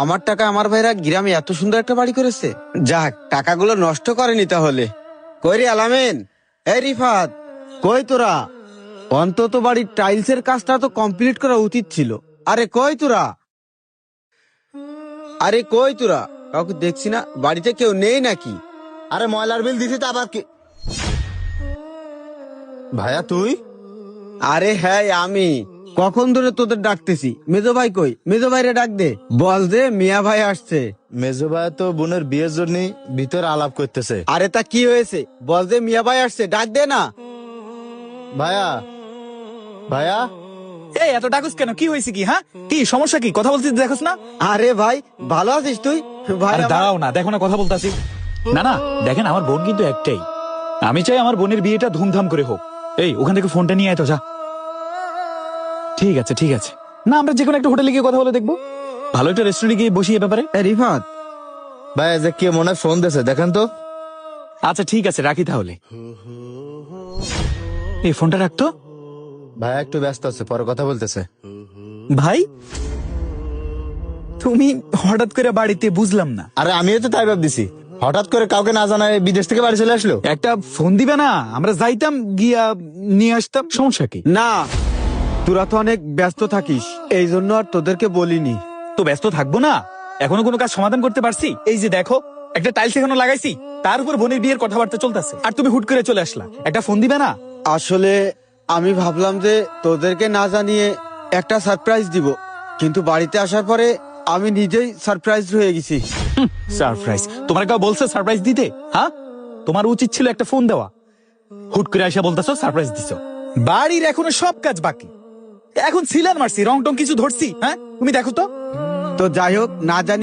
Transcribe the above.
আমার টাকা আমার ভাইরা গ্রামে এত সুন্দর একটা বাড়ি করেছে। যাক, টাকাগুলো নষ্ট করেনি তাহলে। কই রে আলামিন, এই রিফাত, কই তোরা? অন্তত বাড়ির টাইলসের কাজটা তো কমপ্লিট করা উচিত ছিল। আরে কই তোরা? আরে কই তোরা? কাউকে দেখছি না, বাড়িতে কেউ নেই নাকি? আরে ময়লার বিল দিছি তো আবার কি? ভাইয়া তুই? আরে হ্যাঁ আমি। কখন ধরে তোদের ডাকতেছি। মেজো ভাই কই? মেজো ভাইরে ডাক দে, বল দে মিয়া ভাই আসছে। মেজো ভাইয়া তো বোনের বিয়ের জন্য ভিতরে আলাপ করতেছে। আরে তা কি হয়েছে? বল দে মিয়া ভাই আসছে, ডাক দে না। ভাইয়া ভাইয়া এই এত ডাকুস কেন? কি হয়েছে? কি হ্যাঁ, কি সমস্যা? কি কথা বলছিস দেখোস না? আরে ভাই, ভালো আছিস তুই? ভাই আরে দাঁড়াও না, দেখো না কথা বলতাছি। না না, দেখেন আমার বোন কিন্তু একটাই। আমি চাই আমার বোনের বিয়েটা ধুমধাম করে হোক। এই ওখান থেকে ফোনটা নিয়ে আয় তো, যা। ঠিক আছে ঠিক আছে, না আমরা যে কোনো একটা হোটেলে গিয়ে কথা বলে দেখবো। ভালো একটা রেস্টুরেন্টে গিয়ে বসি এ ব্যাপারে। রিফাত, ভাইয়া যে কে মনে হয় ফোন দিয়েছে, দেখেন তো। আচ্ছা ঠিক আছে, রাখি তাহলে। এই ফোনটা রাখতো। ভাইয়া একটু ব্যস্ত আছে, পরে কথা বলতেছে। ভাই তুমি হঠাৎ করে বাড়িতে, বুঝলাম না। আরে আমিও তো তাই ভাব দিছি, হঠাৎ করে কাউকে না জানায় বিদেশ থেকে বাড়ি চলে আসলো। একটা ফোন দিবে না? আমরা যাইতাম, গিয়া নিয়ে আসতাম, সমস্যা কি? না, তোরা তো অনেক ব্যস্ত থাকিস, এই জন্য আর তোদেরকে বলিনি। তো ব্যস্ত থাকবো না? এখনো কোনো কাজ সমাধান করতে পারছি? এই যে দেখো, একটা টাইলস এখনো লাগাইছি, তার উপর বোনের বিয়ের কথাবার্তা চলতেছে, আর তুমি হুট করে চলে আসলা। একটা ফোন দিবে না? আসলে আমি ভাবলাম যে তোদেরকে না জানিয়ে একটা সারপ্রাইজ দিব, কিন্তু বাড়িতে আসার পরে আমি নিজেই সারপ্রাইজ হয়ে গেছি। সারপ্রাইজ? তোমার কেউ বলছে সারপ্রাইজ দিতে? হ্যাঁ, তোমার উচিত ছিল একটা ফোন দেওয়া। হুট করে আসা বলতেছো সারপ্রাইজ দিছো। বাড়ির এখনো সব কাজ বাকি, এখন সিলান মারছি, রং টং কিছু ধরছি। হ্যাঁ তুমি দেখো তো। তো যাই হোক, না জানি